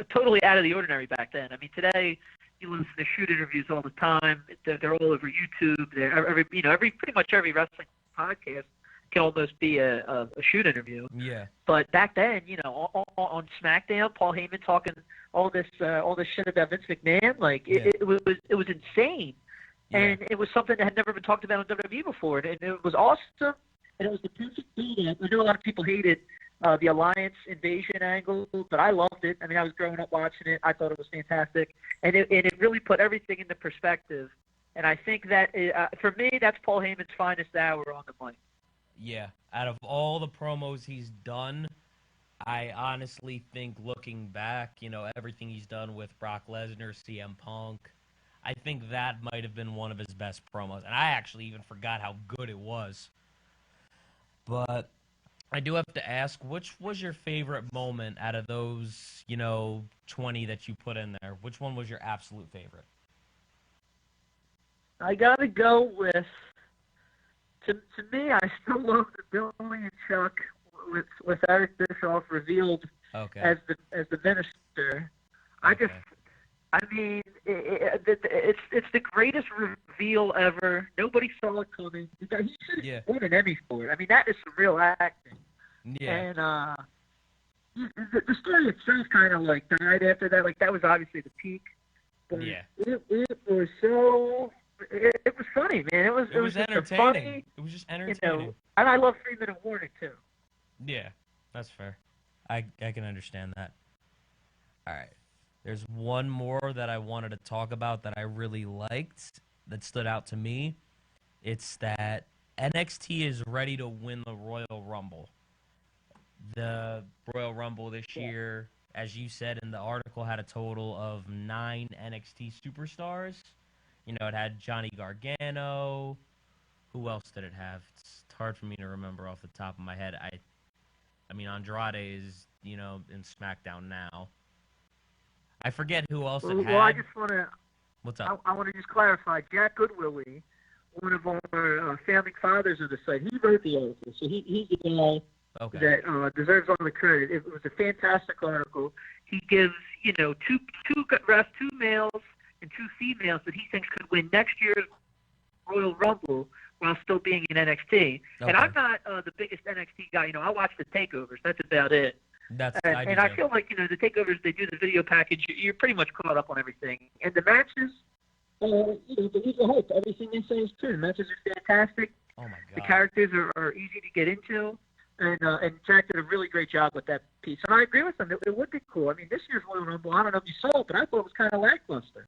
totally out of the ordinary back then. I mean, today you listen to shoot interviews all the time. They're all over YouTube. Pretty much every wrestling podcast can almost be a shoot interview. Yeah. But back then, on SmackDown, Paul Heyman talking all this shit about Vince McMahon, it was insane. Yeah. And it was something that had never been talked about on WWE before, and it was awesome. And it was the perfect build-up. I know a lot of people hated the Alliance invasion angle, but I loved it. I mean, I was growing up watching it. I thought it was fantastic, and it really put everything into perspective. And I think that for me, that's Paul Heyman's finest hour on the mic. Yeah, out of all the promos he's done, I honestly think looking back, everything he's done with Brock Lesnar, CM Punk, I think that might have been one of his best promos. And I actually even forgot how good it was. But I do have to ask, which was your favorite moment out of those, 20 that you put in there? Which one was your absolute favorite? I got to go with, to me, I still love the Billy and Chuck with Eric Bischoff revealed as the minister. Okay. It's the greatest reveal ever. Nobody saw it coming. He should have won an Emmy for it. I mean, that is some real acting. Yeah. And the story itself kind of died after that. That was obviously the peak. But yeah. It was so. It was funny, man. It was entertaining. Funny, it was just entertaining. And I love 3-minute warning too. Yeah, that's fair. I can understand that. All right. There's one more that I wanted to talk about that I really liked, that stood out to me. It's that NXT is ready to win the Royal Rumble. The Royal Rumble this year, as you said in the article, had a total of 9 NXT superstars. It had Johnny Gargano. Who else did it have? It's hard for me to remember off the top of my head. I mean, Andrade is, in SmackDown now. I forget who else it had. Well, I just want to. What's up? I want to just clarify. Jack Goodwillie, one of our founding fathers of the site, he wrote the article, so he's the guy that deserves all the credit. It was a fantastic article. He gives two males and 2 females that he thinks could win next year's Royal Rumble while still being in NXT. Okay. And I'm not the biggest NXT guy. I watch the takeovers. That's about it. I feel like, the takeovers, they do the video package, you're pretty much caught up on everything. And the matches, believe the hope. Everything they say is true. The matches are fantastic. Oh, my God. The characters are easy to get into. And Jack did a really great job with that piece. And I agree with him. It would be cool. I mean, this year's Royal Rumble, I don't know if you saw it, but I thought it was kind of lackluster.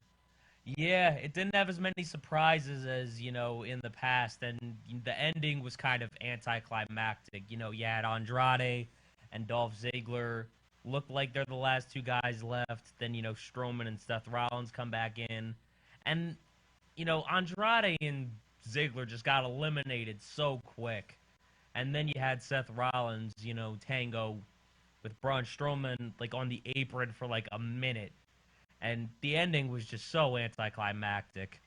Yeah, it didn't have as many surprises as, in the past. And the ending was kind of anticlimactic. You had Andrade and Dolph Ziggler look like they're the last 2 guys left. Then, Strowman and Seth Rollins come back in. And, Andrade and Ziggler just got eliminated so quick. And then you had Seth Rollins, tango with Braun Strowman, on the apron for, a minute. And the ending was just so anticlimactic.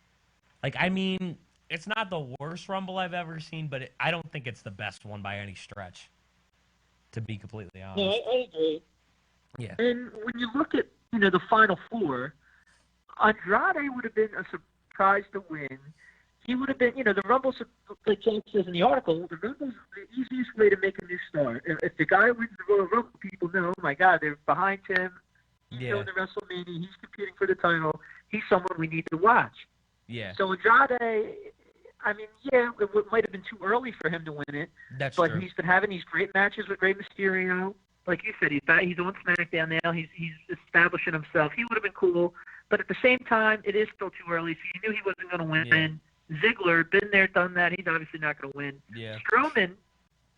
It's not the worst Rumble I've ever seen, but I don't think it's the best one by any stretch, to be completely honest. No, I agree. Yeah. And when you look at, the Final 4, Andrade would have been a surprise to win. He would have been, the Rumble's, like Jack says in the article, the Rumble's the easiest way to make a new star. If the guy wins the Royal Rumble, people know, oh my God, they're behind him. He's doing the WrestleMania. He's competing for the title. He's someone we need to watch. Yeah. So Andrade, I mean, yeah, it might have been too early for him to win it. That's but true. He's been having these great matches with Rey Mysterio. Like you said, he's on SmackDown now. He's establishing himself. He would have been cool. But at the same time, it is still too early, so you knew he wasn't going to win. Yeah. Ziggler, been there, done that. He's obviously not going to win. Yeah. Strowman,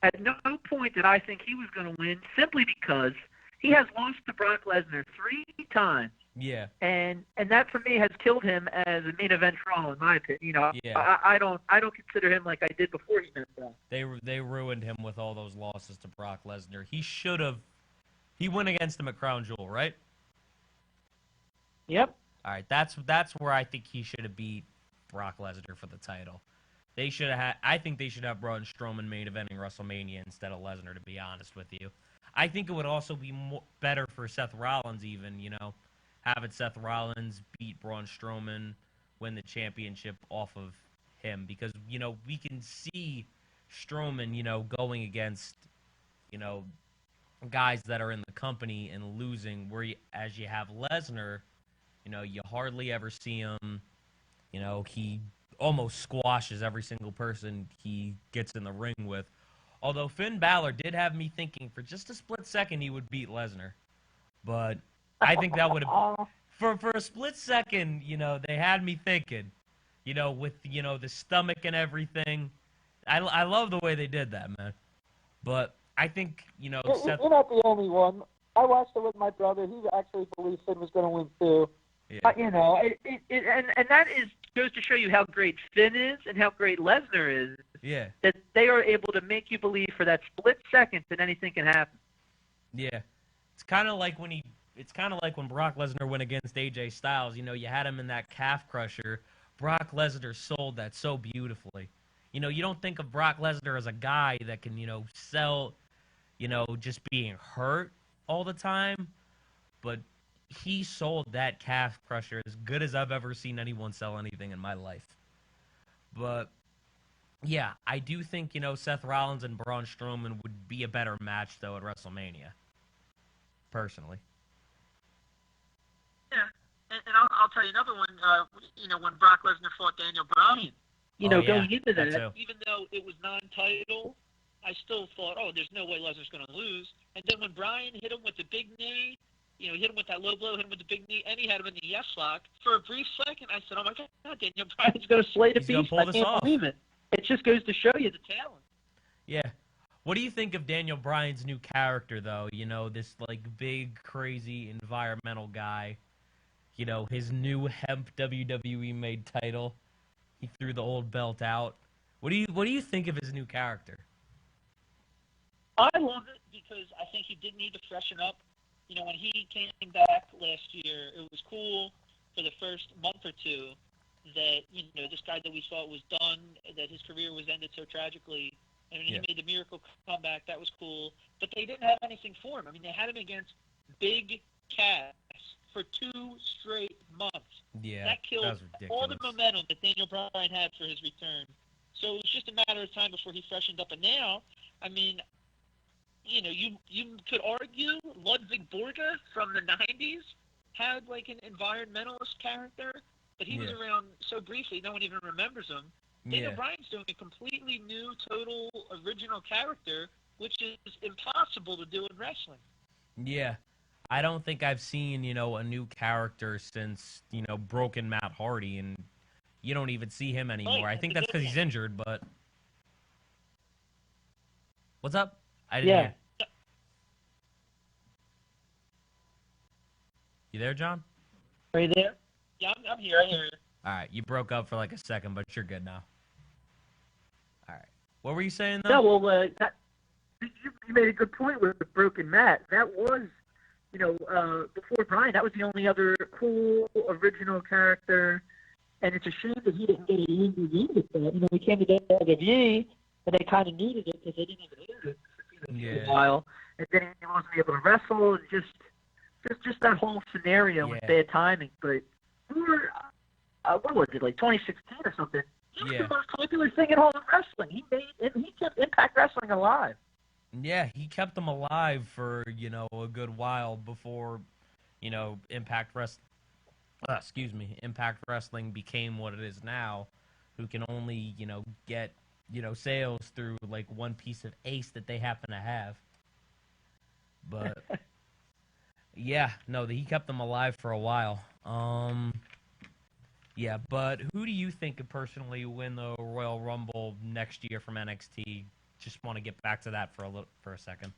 at no point did I think he was going to win, simply because he has lost to Brock Lesnar 3 times. Yeah. And that for me has killed him as a main event draw, in my opinion. You know, Yeah. I don't consider him like I did before he met Brock. They ruined him with all those losses to Brock Lesnar. He went against him at Crown Jewel, right? Yep. All right, that's where I think he should have beat Brock Lesnar for the title. They should have I think they should have Braun Strowman main eventing WrestleMania instead of Lesnar, to be honest with you. I think it would also be better for Seth Rollins, even, you know, having Seth Rollins beat Braun Strowman, win the championship off of him, because, you know, we can see Strowman, you know, going against, you know, guys that are in the company and losing, as you have Lesnar, you know, you hardly ever see him. You know, he almost squashes every single person he gets in the ring with. Although Finn Balor did have me thinking for just a split second he would beat Lesnar. But I think that would have... For a split second, you know, they had me thinking, you know, with, you know, the stomach and everything. I love the way they did that, man. But I think, you know... You're not the only one. I watched it with my brother. He actually believed Finn was going to win, too. Yeah. You know, and that goes to show you how great Finn is and how great Lesnar is. Yeah. That they are able to make you believe for that split second that anything can happen. Yeah. It's kind of like when Brock Lesnar went against AJ Styles. You know, you had him in that calf crusher. Brock Lesnar sold that so beautifully. You know, you don't think of Brock Lesnar as a guy that can, you know, sell, you know, just being hurt all the time, but he sold that calf crusher as good as I've ever seen anyone sell anything in my life. But, yeah, I do think, you know, Seth Rollins and Braun Strowman would be a better match, though, at WrestleMania. Personally. Yeah, and I'll tell you another one. You know, when Brock Lesnar fought Daniel Bryan, Going into that, even though it was non-title, I still thought, oh, there's no way Lesnar's going to lose. And then when Bryan hit him with the big knee, you know, hit him with that low blow, hit him with the big knee, and he had him in the yes lock. For a brief second, I said, oh, my God, Daniel Bryan's going to slay the beast. I can't believe it. It just goes to show you the talent. Yeah. What do you think of Daniel Bryan's new character, though? You know, this, like, big, crazy, environmental guy. You know, his new hemp WWE-made title. He threw the old belt out. What do you think of his new character? I love it because I think he did need to freshen up. You know, when he came back last year, it was cool for the first month or two that, you know, this guy that we thought was done, that his career was ended so tragically. I mean, he made the miracle comeback. That was cool. But they didn't have anything for him. I mean, they had him against Big Cass for 2 straight months. Yeah, that killed all the momentum that Daniel Bryan had for his return. So it was just a matter of time before he freshened up. And now, I mean, you know, you could argue Ludwig Borga from the 90s had, like, an environmentalist character, but he was around so briefly no one even remembers him. Daniel Bryan's doing a completely new, total, original character, which is impossible to do in wrestling. Yeah. I don't think I've seen, you know, a new character since, you know, Broken Matt Hardy, and you don't even see him anymore. I think that's because he's injured, but... What's up? I didn't hear. You there, John? Are you there? Yeah, I'm here. I hear you. All right, you broke up for like a second, but you're good now. All right. What were you saying, though? No, well, you made a good point with Broken Matt. That was, you know, before Bryan, that was the only other cool, original character. And it's a shame that he didn't get an interview with that. You know, he came to WWE, and they kind of needed it because they didn't have an interview for a while. And then he wasn't able to wrestle, and just that whole scenario was bad timing. But we were, what was it, like 2016 or something? He was the most popular thing in all of wrestling. He kept Impact Wrestling alive. Yeah, he kept them alive for, you know, a good while before, you know, Impact Wrestling excuse me, Impact Wrestling became what it is now, who can only, get, sales through like one piece of ace that they happen to have. But yeah, no, he kept them alive for a while. Yeah, but who do you think could personally win the Royal Rumble next year from NXT? Just want to get back to that for a second.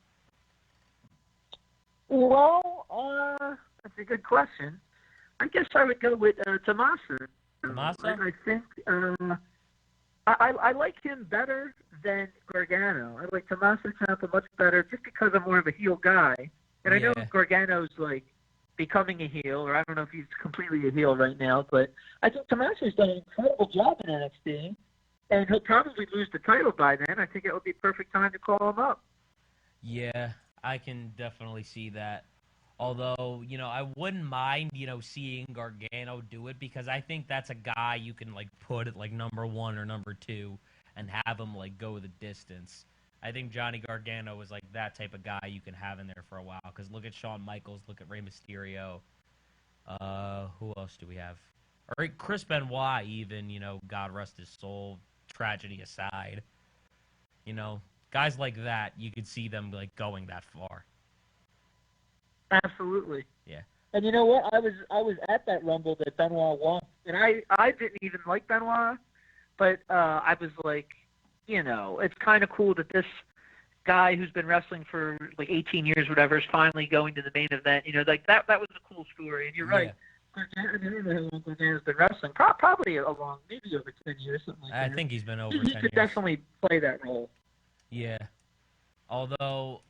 Well, that's a good question. I guess I would go with Tommaso. Tommaso? I think I like him better than Gargano. I like Tommaso Ciampa much better just because I'm more of a heel guy. And I know Gargano's like becoming a heel, or I don't know if he's completely a heel right now, but I think Tommaso's done an incredible job in NXT, and he'll probably lose the title by then. I think it would be perfect time to call him up. Yeah, I can definitely see that. Although, I wouldn't mind, seeing Gargano do it because I think that's a guy you can, like, put at, like, number 1 or number 2 and have him, like, go the distance. I think Johnny Gargano is, like, that type of guy you can have in there for a while because look at Shawn Michaels, look at Rey Mysterio. Who else do we have? Or Chris Benoit even, God rest his soul, tragedy aside. Guys like that, you could see them, like, going that far. Absolutely. Yeah. And you know what? I was at that Rumble that Benoit won, and I didn't even like Benoit, but I was like, it's kind of cool that this guy who's been wrestling for like 18 years, or whatever, is finally going to the main event. Like that was a cool story. And you're right. Gargano, I don't know how long Gargano's been wrestling. Probably maybe over 10 years, something like that. I think he's been over 10 years. He could definitely play that role. Yeah. Although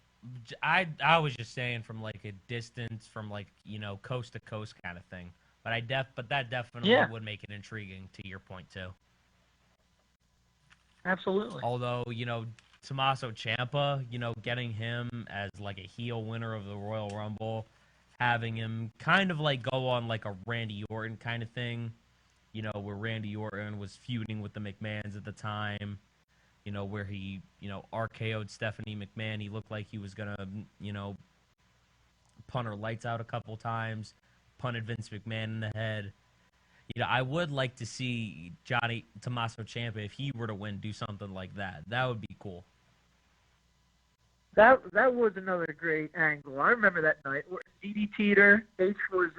I was just saying from like a distance, from like coast to coast kind of thing. But that definitely would make it intriguing to your point too. Absolutely. Although Tommaso Ciampa, getting him as like a heel winner of the Royal Rumble, having him kind of like go on like a Randy Orton kind of thing, where Randy Orton was feuding with the McMahons at the time. Where he, RKO'd Stephanie McMahon. He looked like he was going to, punt her lights out a couple times, punted Vince McMahon in the head. I would like to see Tommaso Ciampa, if he were to win, do something like that. That would be cool. That was another great angle. I remember that night. DDT'd her. H was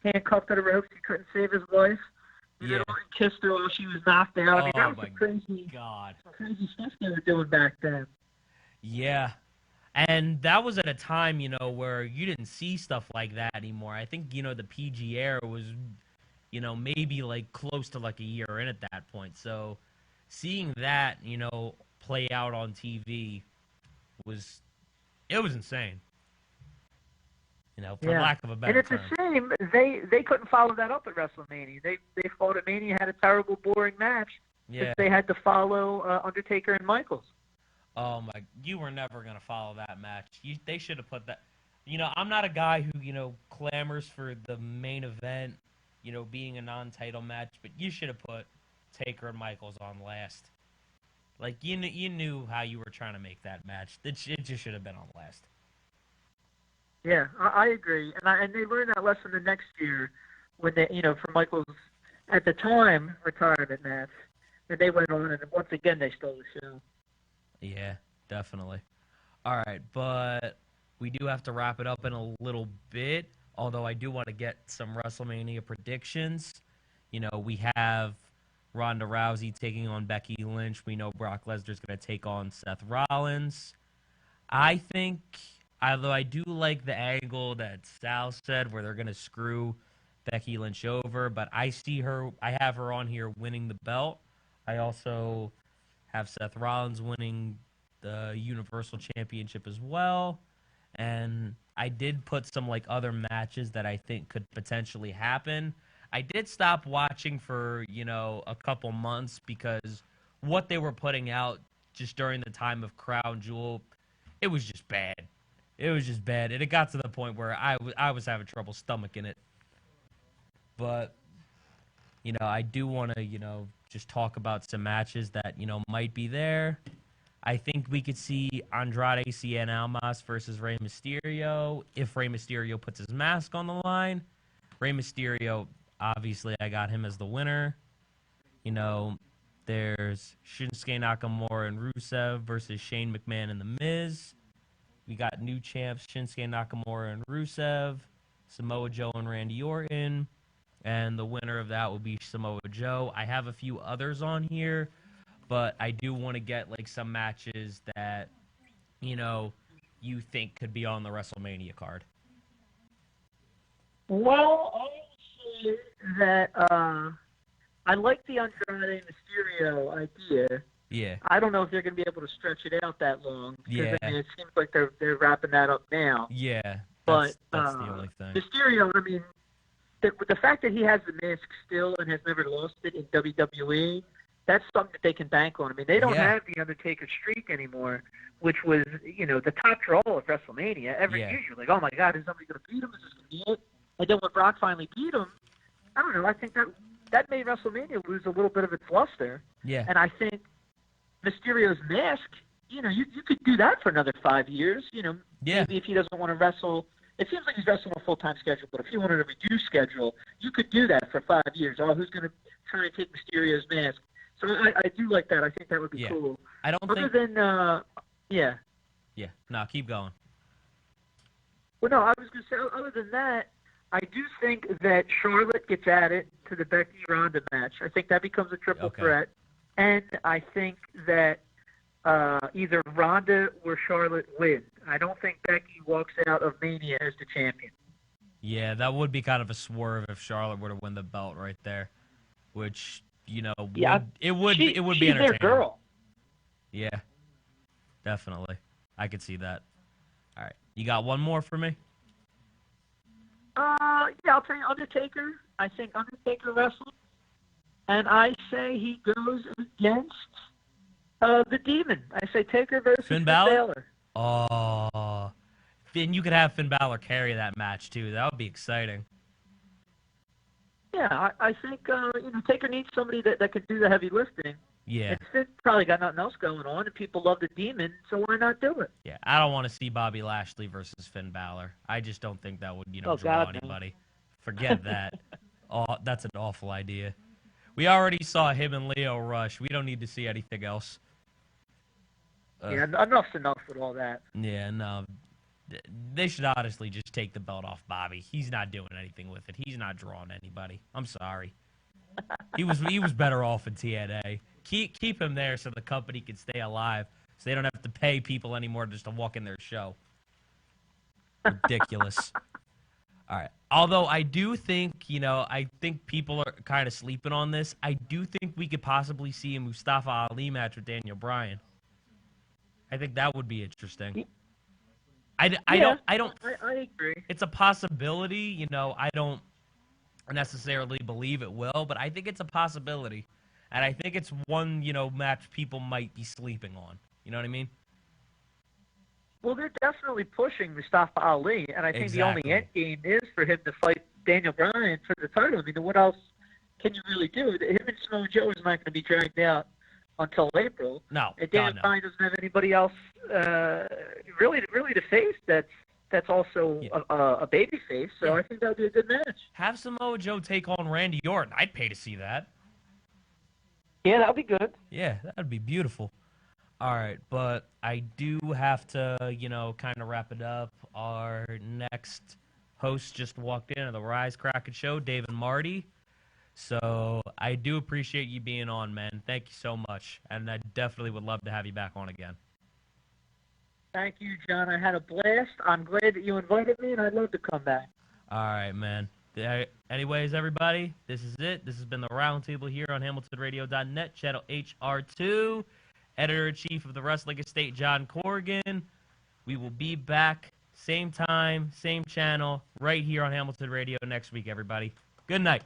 handcuffed to the ropes. He couldn't save his wife. Yeah. Kissed her while she was knocked out. I mean, that was my crazy stuff they were doing back then. Yeah. And that was at a time, where you didn't see stuff like that anymore. I think, the PG era was, maybe like close to like a year in at that point. So seeing that, play out on TV was insane. For lack of a better term. And it's a shame they couldn't follow that up at WrestleMania. They fought at Mania, had a terrible, boring match. Yeah. They had to follow Undertaker and Michaels. Oh my! You were never gonna follow that match. They should have put that. I'm not a guy who clamors for the main event, being a non-title match. But you should have put Taker and Michaels on last. Like you knew how you were trying to make that match. It just should have been on last. Yeah, I agree, and they learned that lesson the next year when they, for Michael's at the time retirement match, and they went on, and once again they stole the show. Yeah, definitely. All right, but we do have to wrap it up in a little bit. Although I do want to get some WrestleMania predictions. We have Ronda Rousey taking on Becky Lynch. We know Brock Lesnar's going to take on Seth Rollins. I think, although I do like the angle that Sal said where they're going to screw Becky Lynch over, but I have her on here winning the belt. I also have Seth Rollins winning the Universal Championship as well. And I did put some like other matches that I think could potentially happen. I did stop watching for, a couple months because what they were putting out just during the time of Crown Jewel, it was just bad. It was just bad. And it got to the point where I was having trouble stomaching it. But, I do want to, just talk about some matches that, might be there. I think we could see Andrade Cien Almas versus Rey Mysterio if Rey Mysterio puts his mask on the line. Rey Mysterio, obviously, I got him as the winner. You know, there's Shinsuke Nakamura and Rusev versus Shane McMahon and The Miz. We got new champs Shinsuke Nakamura and Rusev, Samoa Joe and Randy Orton, and the winner of that will be Samoa Joe. I have a few others on here, but I do want to get like some matches that, you know, you think could be on the WrestleMania card. Well, I would say that I like the Andrade Mysterio idea. Yeah. I don't know if they're going to be able to stretch it out that long. Because, Yeah. I mean, it seems like they're wrapping that up now. Yeah. But That's the only thing. Mysterio, I mean, the fact that he has the mask still and has never lost it in WWE, that's something that they can bank on. I mean, they don't have the Undertaker streak anymore, which was, you know, the top draw of WrestleMania. Every year you're like, oh, my God, is somebody going to beat him? Is this going to be it? And then when Brock finally beat him, I don't know, I think that made WrestleMania lose a little bit of its luster. Yeah. And I think Mysterio's mask, you know, you could do that for another 5 years. You know, maybe if he doesn't want to wrestle, it seems like he's wrestling a full-time schedule, but if he wanted a reduced schedule, you could do that for 5 years. Oh, who's going to try and take Mysterio's mask? So I do like that. I think that would be cool. I don't Other think... than, Yeah, no, keep going. Well, no, I was going to say, other than that, I do think that Charlotte gets added to the Becky-Ronda match. I think that becomes a triple threat. And I think that either Ronda or Charlotte win. I don't think Becky walks out of Mania as the champion. Yeah, that would be kind of a swerve if Charlotte were to win the belt right there, which, you know, it would be entertaining. She's their girl. Yeah, definitely. I could see that. All right, you got one more for me? Yeah, I'll tell you Undertaker. I think Undertaker wrestles. And I say he goes against the Demon. I say Taker versus Finn Balor. Oh, then you could have Finn Balor carry that match too. That would be exciting. Yeah, I think you know, Taker needs somebody that can do the heavy lifting. Yeah. And Finn probably got nothing else going on, and people love the Demon, so why not do it? Yeah, I don't want to see Bobby Lashley versus Finn Balor. I just don't think that would, you know, draw anybody. Forget that. Oh, that's an awful idea. We already saw him and Leo Rush. We don't need to see anything else. Yeah, enough's enough with all that. Yeah, no. They should honestly just take the belt off Bobby. He's not doing anything with it. He's not drawing anybody. I'm sorry. He was better off in TNA. Keep him there so the company can stay alive, so they don't have to pay people anymore just to walk in their show. Ridiculous. All right. Although I do think, you know, I think people are kind of sleeping on this. I do think we could possibly see a Mustafa Ali match with Daniel Bryan. I think that would be interesting. I don't. I agree. It's a possibility, you know. I don't necessarily believe it will, but I think it's a possibility, and I think it's one, you know, match people might be sleeping on. You know what I mean? Well, they're definitely pushing Mustafa Ali, and I think the only end game is for him to fight Daniel Bryan for the title. I mean, what else can you really do? Him and Samoa Joe is not going to be dragged out until April. No, and Daniel Bryan doesn't have anybody else really to face that's also a baby face. So I think that would be a good match. Have Samoa Joe take on Randy Orton. I'd pay to see that. Yeah, that would be good. Yeah, that would be beautiful. All right, but I do have to, you know, kind of wrap it up. Our next host just walked in at the Rise Kraken Show, Dave and Marty. So I do appreciate you being on, man. Thank you so much. And I definitely would love to have you back on again. Thank you, John. I had a blast. I'm glad that you invited me, and I'd love to come back. All right, man. Anyways, everybody, this is it. This has been the Roundtable here on HamiltonRadio.net, channel HR2. Editor-in-Chief of the Wrestling Estate, John Corrigan. We will be back, same time, same channel, right here on Hamilton Radio next week, everybody. Good night.